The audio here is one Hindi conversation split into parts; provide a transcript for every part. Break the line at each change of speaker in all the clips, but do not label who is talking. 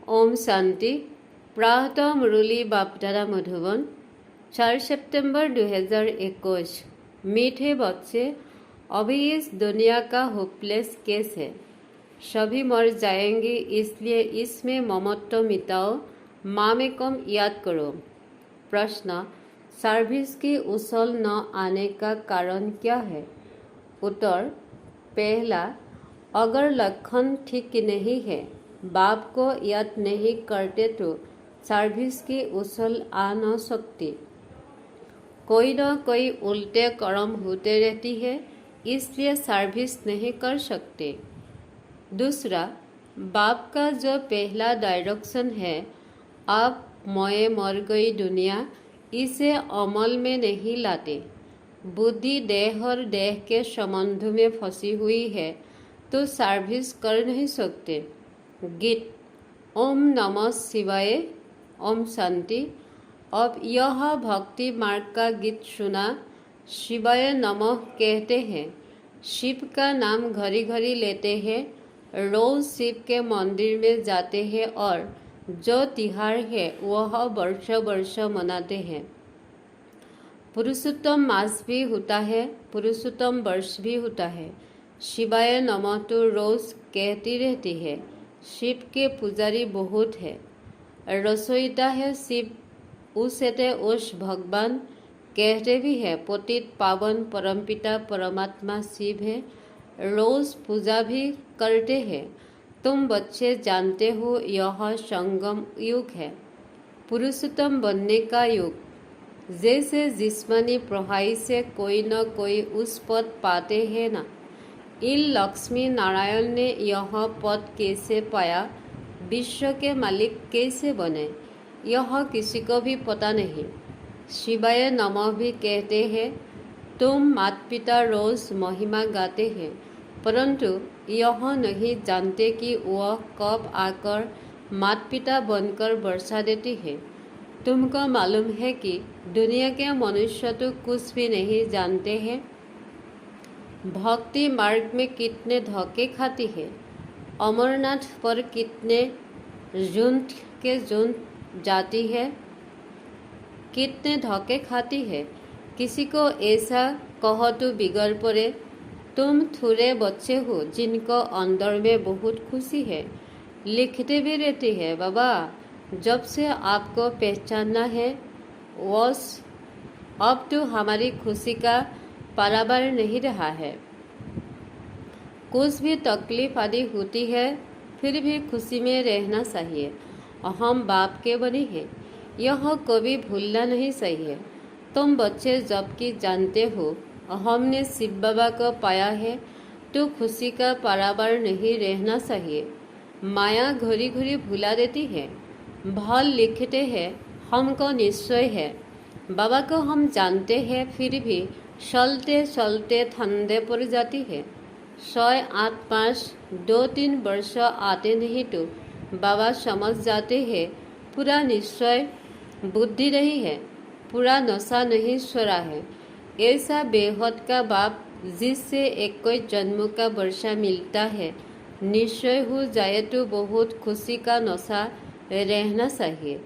ओम शांति। प्रातः मुरली बापदादा मधुबन 4 सितंबर 2021। मीठे बच्चे, अभी इस दुनिया का होपलेस केस है। सभी मर जाएंगे, इसलिए इसमें ममत्व मिटाओ, माँ में कम याद करो। प्रश्न, सर्विस की उछल न आने का कारण क्या है? उत्तर, पहला, अगर लक्षण ठीक नहीं है, बाप को याद नहीं करते तो सर्विस की उछल आ न सकती। कोई न कोई उल्टे कर्म होते रहती है, इसलिए सर्विस नहीं कर सकते। दूसरा, बाप का जो पहला डायरेक्शन है, अब मैं मर गई दुनिया, इसे अमल में नहीं लाते। बुद्धि देह और देह के संबंध में फंसी हुई है तो सर्विस कर नहीं सकते। गीत। ओम नमः शिवाय। ओम शांति। अब यह भक्ति मार्ग का गीत सुना। शिवाय नमः कहते हैं, शिव का नाम घड़ी घड़ी लेते हैं, रोज शिव के मंदिर में जाते हैं और जो तिहार है वह वर्ष वर्ष मनाते हैं। पुरुषोत्तम मास भी होता है, पुरुषोत्तम वर्ष भी होता है। शिवाय नमः तो रोज कहती रहती है। शिव के पुजारी बहुत है, रसोईता है शिव, उसे उस भगवान कहते भी है। पतित पावन परमपिता परमात्मा शिव है, रोज पूजा भी करते हैं। तुम बच्चे जानते हो यह संगम युग है, पुरुषोत्तम बनने का युग। जैसे जिस्मानी पढ़ाई से कोई न कोई उस पद पाते हैं ना, इन लक्ष्मी नारायण ने यह पद कैसे पाया, विश्व के मालिक कैसे बने, यह किसी को भी पता नहीं। शिवाय नमः भी कहते हैं। तुम माता पिता रोज महिमा गाते हैं, परंतु यह नहीं जानते कि वह कब आकर माता पिता बनकर वर्षा देती है। तुमको मालूम है कि दुनिया के मनुष्य तो कुछ भी नहीं जानते हैं। भक्ति मार्ग में कितने धक्के खाती है, अमरनाथ पर कितने झुंड के झुंड जाती है, कितने धक्के खाती है। किसी को ऐसा कहो तो बिगड़ पड़े। तुम थोड़े बच्चे हो जिनको अंदर में बहुत खुशी है, लिखते भी रहती है, बाबा जब से आपको पहचानना है बस अब तो हमारी खुशी का पारावार नहीं रहा है। कुछ भी तकलीफ आदि होती है, फिर भी खुशी में रहना चाहिए। हम बाप के बने हैं, यह कभी भूलना नहीं चाहिए। तुम बच्चे जबकि जानते हो हमने शिव बाबा को पाया है, तो खुशी का पारावार नहीं रहना चाहिए। माया घड़ी घड़ी भुला देती है। भल लिखते हैं, हमको निश्चय है बाबा को हम जानते हैं, फिर भी चलते चलते ठंडे पड़ जाती है। 6, 8, 5, 2-3 वर्ष आते नहीं तो बाबा समझ जाते हैं पूरा निश्चय बुद्धि नहीं है, पूरा नशा नहीं छोड़ा है। ऐसा बेहद का बाप जिससे 21 जन्मों का वर्षा मिलता है, निश्चय हो जाए तो बहुत खुशी का नशा रहना चाहिए।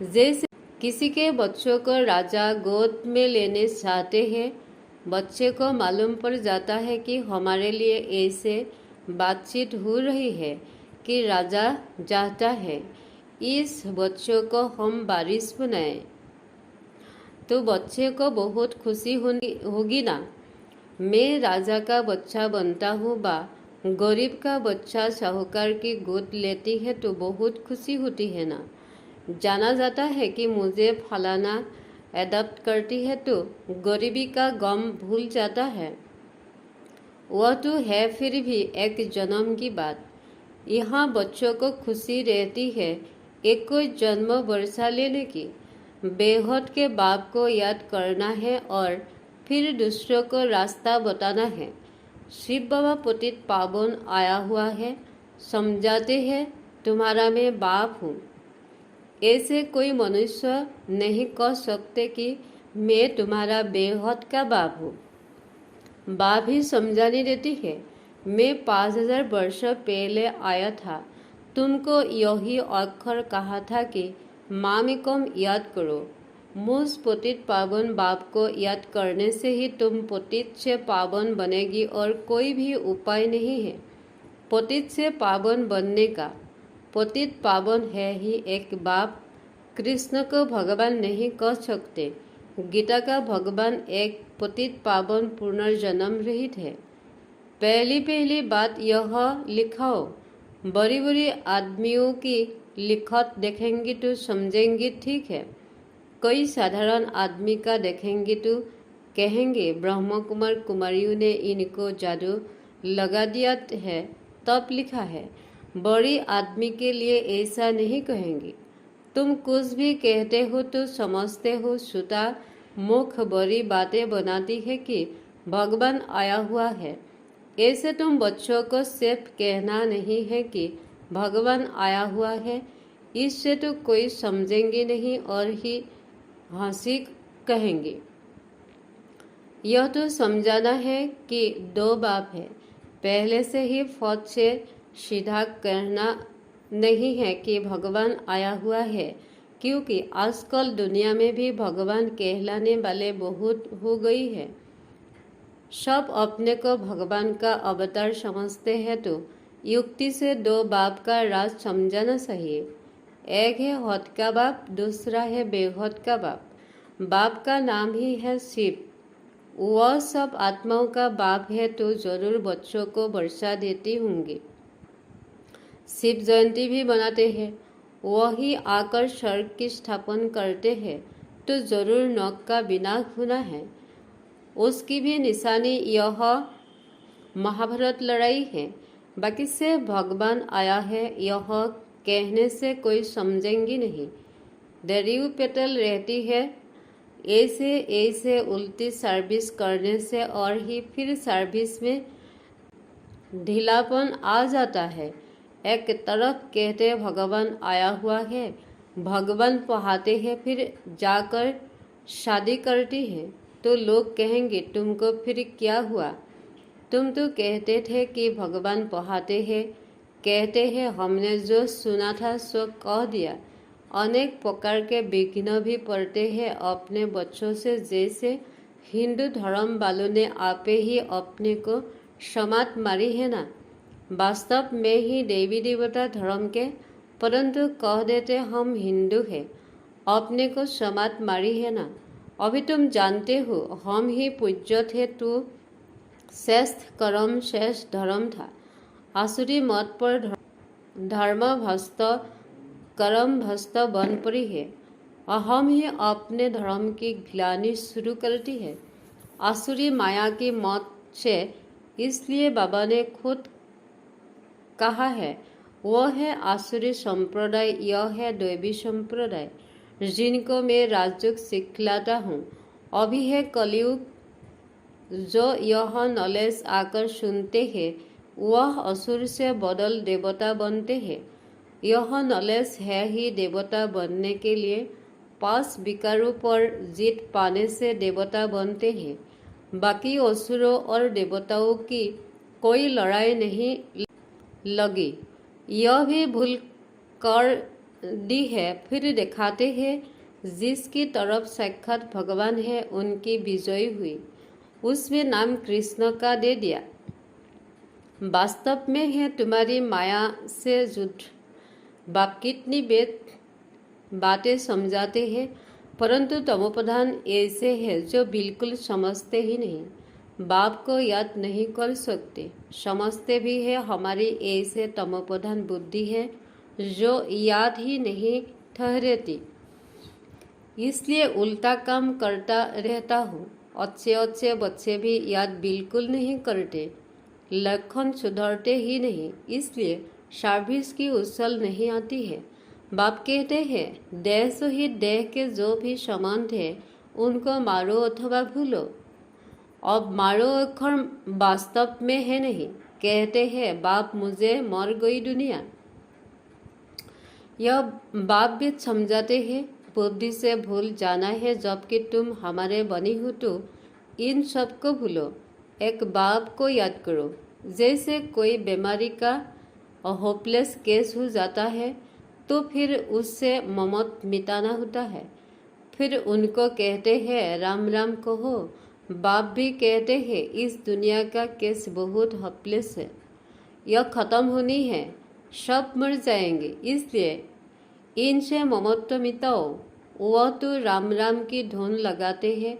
जैसे किसी के बच्चों को राजा गोद में लेने चाहते हैं, बच्चे को मालूम पड़ जाता है कि हमारे लिए ऐसे बातचीत हो रही है कि राजा चाहता है इस बच्चों को हम बारिश बनाएं, तो बच्चे को बहुत खुशी होगी ना। मैं राजा का बच्चा बनता हूँ बा गरीब का बच्चा साहूकार की गोद लेती है तो बहुत खुशी होती है ना। जाना जाता है कि मुझे फलाना एडप्ट करती है तो गरीबी का गम भूल जाता है। वह तो है फिर भी एक जन्म की बात। यहाँ बच्चों को खुशी रहती है एक कोई जन्म वर्षा लेने की। बेहद के बाप को याद करना है और फिर दूसरों को रास्ता बताना है। शिव बाबा पतित पावन आया हुआ है, समझाते हैं तुम्हारा मैं बाप हूँ। ऐसे कोई मनुष्य नहीं कह सकते कि मैं तुम्हारा बेहद का बाप हूँ। बाप ही समझाने देती है। मैं 5000 वर्ष पहले आया था, तुमको यही अक्षर कहा था कि मामिकम याद करो। मुझ पतित पावन बाप को याद करने से ही तुम पतित से पावन बनेगी और कोई भी उपाय नहीं है पतित से पावन बनने का। पतित पावन है ही एक बाप। कृष्ण को भगवान नहीं कह सकते। गीता का भगवान एक पतित पावन पुनर्जन्म रहित है। पहली बात यह लिखाओ। बड़ी बड़ी आदमियों की लिखत देखेंगे तो समझेंगे ठीक है। कई साधारण आदमी का देखेंगे तो कहेंगे ब्रह्म कुमार कुमारियों ने इनको जादू लगा दिया है तब लिखा है। बड़ी आदमी के लिए ऐसा नहीं कहेंगे। तुम कुछ भी कहते हो तो समझते हो श्रोता मुख बड़ी बातें बनाती है कि भगवान आया हुआ है। ऐसे तुम बच्चों को सिर्फ कहना नहीं है कि भगवान आया हुआ है। इससे तो कोई समझेंगे नहीं और ही हंसी कहेंगे। यह तो समझाना है कि दो बाप है। पहले से ही फौज से सीधा कहना नहीं है कि भगवान आया हुआ है, क्योंकि आजकल दुनिया में भी भगवान कहलाने वाले बहुत हो गई है। सब अपने को भगवान का अवतार समझते हैं तो युक्ति से दो बाप का राज समझाना चाहिए। एक है हद का बाप, दूसरा है बेहद का बाप। बाप का नाम ही है शिव। वह सब आत्माओं का बाप है तो जरूर बच्चों को वर्षा देती होंगी। शिव जयंती भी बनाते हैं। वही आकर स्वर्ग की स्थापना करते हैं तो जरूर नौक का विनाश होना है। उसकी भी निशानी यह महाभारत लड़ाई है। बाकी से भगवान आया है यह कहने से कोई समझेंगे नहीं। दरियो पेटल रहती है। ऐसे उल्टी सर्विस करने से और ही फिर सर्विस में ढीलापन आ जाता है। एक तरफ कहते भगवान आया हुआ है, भगवान पढ़ाते हैं, फिर जाकर शादी करती है तो लोग कहेंगे तुमको फिर क्या हुआ। तुम तो कहते थे कि भगवान पढ़ाते हैं, कहते हैं हमने जो सुना था सो कह दिया। अनेक प्रकार के विघ्न भी पड़ते हैं अपने बच्चों से, जैसे हिंदू धर्म वालों ने आपे ही अपने को समात मारी है ना। वास्तव में ही देवी देवता धर्म के, परंतु कह देते हम हिंदू हैं, अपने को समात मारी है ना। अभी तुम जानते हो हम ही पूज्य थे तो श्रेष्ठ कर्म श्रेष्ठ धर्म था। आसुरी मत पर धर्म भ्रष्ट कर्म भ्रष्ट बन पड़ी है और हम ही अपने धर्म की ग्लानि शुरू करती है आसुरी माया की मौत से। इसलिए बाबा ने खुद कहा है वह है आसुरी संप्रदाय, यह है दैवी संप्रदाय जिनको मैं राजयोग सिखलाता हूँ। अभी है कलयुग, जो यह नॉलेज आकर सुनते हैं वह असुर से बदल देवता बनते हैं। यह नॉलेज है ही देवता बनने के लिए। 5 विकारों पर जीत पाने से देवता बनते हैं। बाकी असुरों और देवताओं की कोई लड़ाई नहीं लगी। यह भी भूल कर दी है। फिर दिखाते हैं जिसकी तरफ साक्षात भगवान है उनकी विजय हुई, उसमें नाम कृष्ण का दे दिया। वास्तव में है तुम्हारी माया से युद्ध। बाप कितनी बातें समझाते हैं, परंतु तमोप्रधान ऐसे है जो बिल्कुल समझते ही नहीं। बाप को याद नहीं कर सकते, समझते भी है हमारी ऐसे तमोप्रधान बुद्धि है जो याद ही नहीं ठहरती। इसलिए उल्टा काम करता रहता हूँ। अच्छे बच्चे भी याद बिल्कुल नहीं करते, लक्षण सुधरते ही नहीं, इसलिए सर्विस की उछल नहीं आती है। बाप कहते हैं देह से ही देह के जो भी समान थे उनको मारो अथवा भूलो। अब मारो अक्षर वास्तव में है नहीं। कहते हैं बाप मुझे मर गई दुनिया। यह बाप भी समझाते हैं बुद्धि से भूल जाना है, जबकि तुम हमारे बनी हो तो इन सब को भूलो। एक बाप को याद करो। जैसे कोई बीमारी का होपलेस केस हो जाता है तो फिर उससे ममत मिटाना होता है। फिर उनको कहते हैं राम राम कहो। बाप भी कहते हैं इस दुनिया का केस बहुत होपलेस है, यह खत्म होनी है, सब मर जाएंगे, इसलिए इनसे ममत्व मिटाओ। वह तो राम राम की धुन लगाते हैं।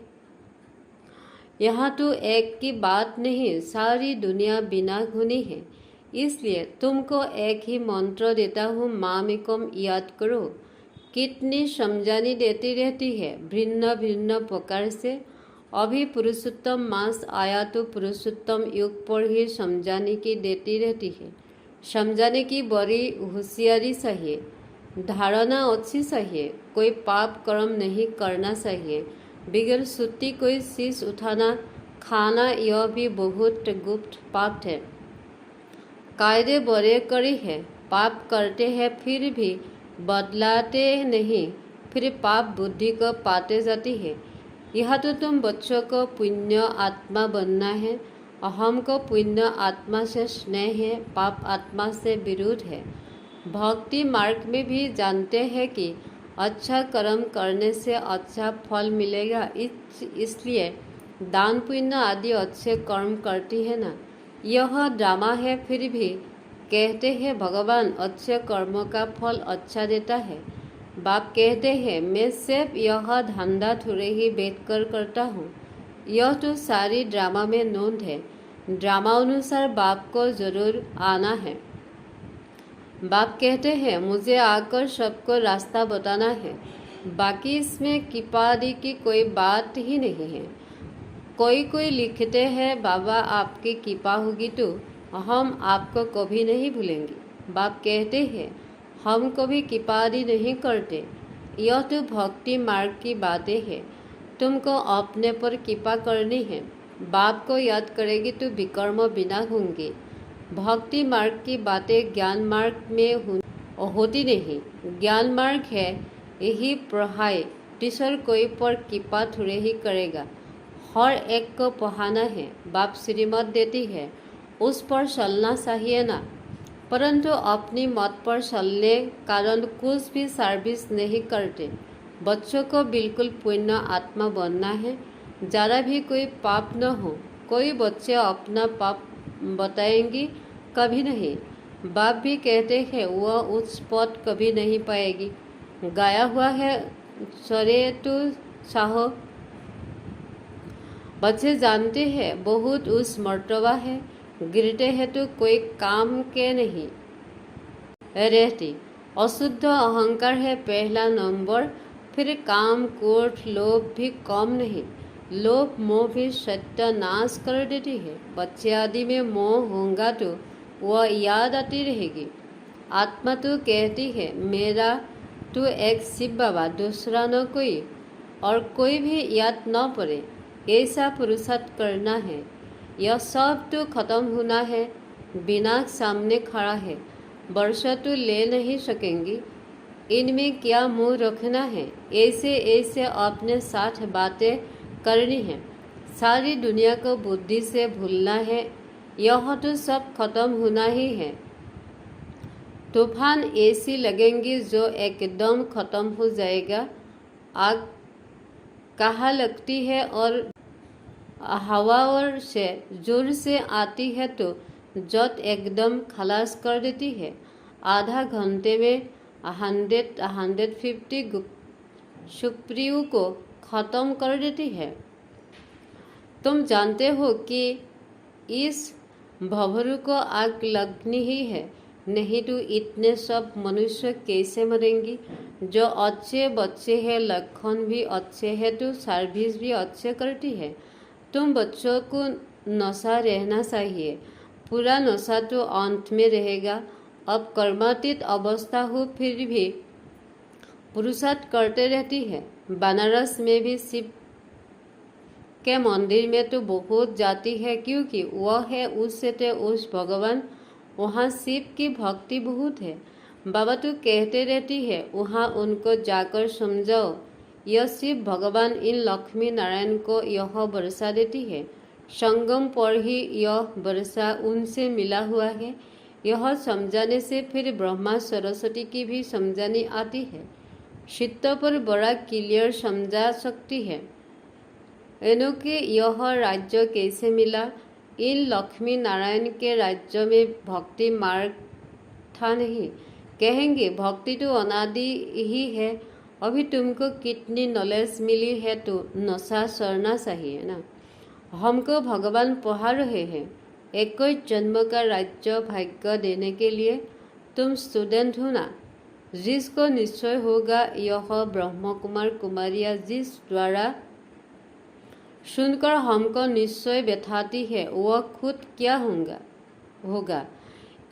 यहाँ तो एक की बात नहीं, सारी दुनिया बिना होनी है, इसलिए तुमको एक ही मंत्र देता हूँ, मामेकम याद करो। कितनी समझानी देती रहती है भिन्न भिन्न प्रकार से। अभी पुरुषोत्तम मास आया तो पुरुषोत्तम युग पर ही समझाने की देती रहती है। समझाने की बड़ी होशियारी चाहिए, धारणा अच्छी चाहिए, कोई पाप कर्म नहीं करना चाहिए, बगैर सूती कोई शीश उठाना खाना यह भी बहुत गुप्त पाप है। कायदे बड़े कड़ी है, पाप करते हैं फिर भी बदलाते नहीं, फिर पाप बुद्धि को पाते जाती है। यह तो तुम बच्चों को पुण्य आत्मा बनना है। अहम को पुण्य आत्मा से स्नेह है, पाप आत्मा से विरोध है। भक्ति मार्ग में भी जानते हैं कि अच्छा कर्म करने से अच्छा फल मिलेगा, इसलिए दान पुण्य आदि अच्छे कर्म करती है ना। यह ड्रामा है, फिर भी कहते हैं भगवान अच्छे कर्मों का फल अच्छा देता है। बाप कहते हैं मैं सिर्फ यह धंधा थोड़े ही बैठकर करता हूँ, यह तो सारी ड्रामा में नोंद है। ड्रामा अनुसार बाप को जरूर आना है। बाप कहते हैं मुझे आकर सबको रास्ता बताना है, बाकी इसमें कृपा आदि की कोई बात ही नहीं है। कोई लिखते हैं बाबा आपकी कृपा होगी तो हम आपको कभी नहीं भूलेंगे। बाप कहते हैं हम कभी कृपा आदि नहीं करते, यह तो भक्ति मार्ग की बातें हैं, तुमको अपने पर कृपा करनी है। बाप को याद करेगी तो विकर्म बिना होंगे। भक्ति मार्ग की बातें ज्ञान मार्ग में होती नहीं। ज्ञान मार्ग है यही पढ़ाई, टीचर कोई पर कृपा थोड़े ही करेगा, हर एक को पढ़ाना है। बाप श्रीमत देती है उस पर चलना चाहिए ना, परंतु अपनी मत पर चलने कारण कुछ भी सर्विस नहीं करते। बच्चों को बिल्कुल पुण्य आत्मा बनना है, जरा भी कोई पाप न हो। कोई बच्चे अपना पाप बताएंगी कभी नहीं। बाप भी कहते हैं वह उच्च पद कभी नहीं पाएगी। गाया हुआ है सरे तो चाहो। बच्चे जानते हैं बहुत उच्च मर्तबा है, गिरते हैं तो कोई काम के नहीं रहती। अशुद्ध अहंकार है पहला नंबर, फिर काम क्रोध लोभ भी कम नहीं। लोभ मोह भी सत्यानाश कर देती है। बच्चे आदि में मोह होगा तो वह याद आती रहेगी। आत्मा तो कहती है मेरा तो एक शिव बाबा, दूसरा न कोई, और कोई भी याद न पड़े, ऐसा पुरुषार्थ करना है। यह सब तो खत्म होना है, विनाश सामने खड़ा है, वर्षा तो ले नहीं सकेंगी, इनमें क्या मुंह रखना है। ऐसे ऐसे अपने साथ बातें करनी है, सारी दुनिया को बुद्धि से भूलना है, यह तो सब खत्म होना ही है। तूफान ऐसी लगेंगी जो एकदम खत्म हो जाएगा। आग कहाँ लगती है और हवा और से जोर से आती है तो जट एकदम खलास कर देती है। आधा घंटे में 150 सुप्रियो को खत्म कर देती है। तुम जानते हो कि इस भंवरू को आग लगनी ही है, नहीं तो इतने सब मनुष्य कैसे मरेंगी। जो अच्छे बच्चे हैं, लक्षण भी अच्छे हैं तो सर्विस भी अच्छे करती है। तुम बच्चों को नशा रहना चाहिए, पूरा नशा तो अंत में रहेगा। अब कर्मातीत अवस्था हो फिर भी पुरुषार्थ करते रहती है। बनारस में भी शिव के मंदिर में तो बहुत जाती है, क्योंकि वह है उससे तो उस भगवान, वहाँ शिव की भक्ति बहुत है। बाबा तो कहते रहती है वहाँ उनको जाकर समझाओ, यह शिव भगवान इन लक्ष्मी नारायण को यह वर्षा देती है। संगम पर ही यह वर्षा उनसे मिला हुआ है। यह समझाने से फिर ब्रह्मा सरस्वती की भी समझानी आती है। चित्त पर बड़ा क्लियर समझा सकती है। इनके यह राज्य कैसे मिला? इन लक्ष्मी नारायण के राज्य में भक्ति मार्ग था नहीं। कहेंगे भक्ति तो अनादि ही है। अभी तुमको कितनी नॉलेज मिली है तो नशा चढ़ना चाहिए ना। हमको भगवान पढ़ा रहे हैं। एक जन्म का राज्य भाग्य देने के लिए तुम स्टूडेंट हो ना। जिसको निश्चय होगा यह ब्रह्म कुमार कुमारियाँ जिस द्वारा सुनकर हमको निश्चय बैठाती है वह खुद क्या होगा।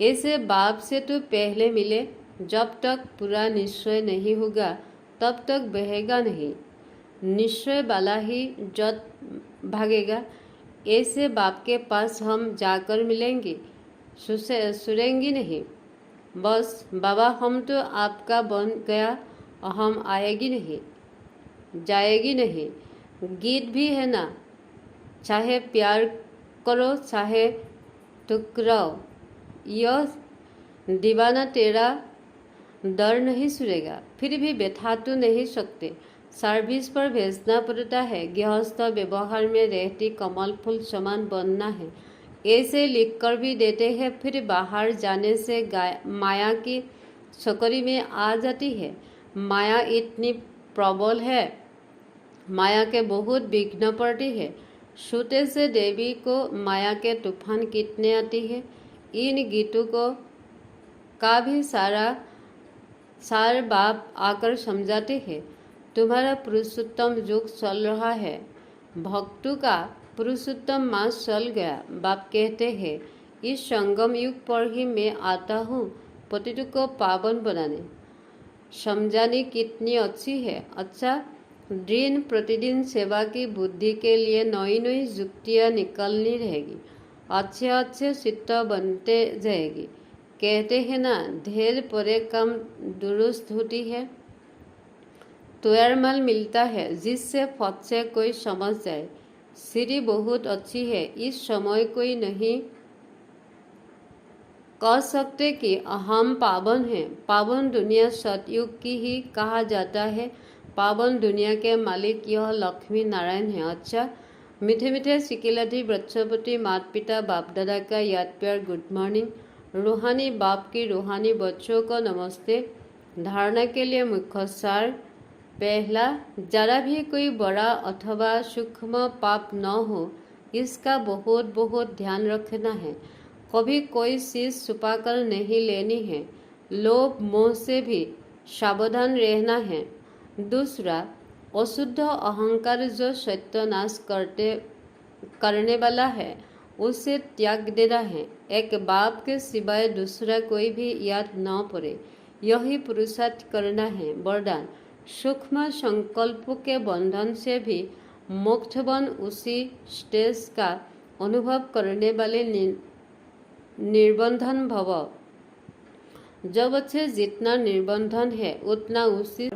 ऐसे बाप से तो पहले मिले। जब तक पूरा निश्चय नहीं होगा तब तक बहेगा नहीं। निश्चय वाला ही जब भागेगा। ऐसे बाप के पास हम जाकर मिलेंगे, सुरेंगे नहीं। बस बाबा हम तो आपका बन गया, हम आएगी नहीं, जाएगी नहीं। गीत भी है ना, चाहे प्यार करो चाहे टुकराओ, यह दीवाना तेरा दर नहीं सुनेगा। फिर भी बैठा तो नहीं सकते, सर्विस पर भेजना पड़ता है। गृहस्थ व्यवहार में रहती कमल फूल समान बनना है, ऐसे लिखकर भी देते हैं। फिर बाहर जाने से माया की चक्करी में आ जाती है। माया इतनी प्रबल है, माया के बहुत विघ्न पड़ती है। सोते से देवी को माया के तूफान कितने आती है। इन गीतों को का भी सार बाप आकर समझाते हैं। तुम्हारा पुरुषोत्तम युग चल रहा है, भक्तों का पुरुषोत्तम मास चल गया। बाप कहते हैं इस संगम युग पर ही मैं आता हूँ पतितों को पावन बनाने। समझाने कितनी अच्छी है। अच्छा, दिन प्रतिदिन सेवा की बुद्धि के लिए नई नई युक्तियाँ निकलनी रहेगी। अच्छे चित्त बनते जाएगी। कहते हैं ना, ढेर परे कम दुरुस्त होती है। तैयार माल मिलता है जिससे फट से कोई समझ जाए। सीढ़ी बहुत अच्छी है, इस समय कोई नहीं कह सकते कि हम पावन हैं। पावन दुनिया सतयुग की ही कहा जाता है। पावन दुनिया के मालिक यह लक्ष्मी नारायण है। अच्छा, मीठे मीठे सिकिलाधी बृक्षपति माता पिता बाप दादा का याद प्यार गुड मॉर्निंग। रूहानी बाप की रूहानी बच्चों को नमस्ते। धारणा के लिए मुख्य सार। पहला, जरा भी कोई बड़ा अथवा सूक्ष्म पाप न हो, इसका बहुत ध्यान रखना है। कभी कोई चीज छुपाकर नहीं लेनी है। लोभ मोह से भी सावधान रहना है। दूसरा, अशुद्ध अहंकार जो सत्यानाश करने वाला है उसे त्याग देना है। एक बाप के सिवाय दूसरा कोई भी याद न पड़े, यही पुरुषार्थ करना है। वरदान, सूक्ष्म संकल्पों के बंधन से भी मोक्ष बन उसी स्टेज का अनुभव करने वाले निर्बंधन भव। जब अच्छे जितना निर्बंधन है उतना उसी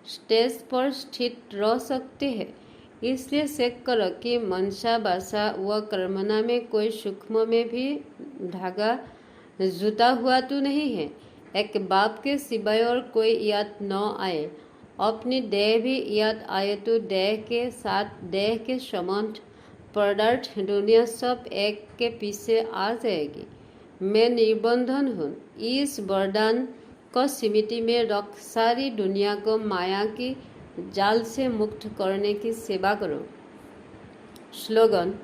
स्टेज पर स्थित रह सकते हैं। इसलिए चेक करो कि मनसा वासा व कर्मना में कोई सूक्ष्म में भी धागा जुटा हुआ तो नहीं है। एक बाप के सिवाय और कोई याद न आए। अपनी देह भी याद आए तो देह के साथ देह के संबंध पदार्थ दुनिया सब एक के पीछे आ जाएगी। मैं निर्बंधन हूँ। इस वरदान को स्मृति में रख सारी दुनिया को माया की जाल से मुक्त करने की सेवा करो। स्लोगन,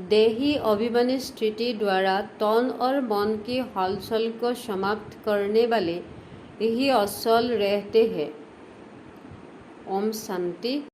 देही अभिमानी स्थिति द्वारा तन और मन की हलचल को समाप्त करने वाले यही असल रहते हैं। ओम शांति।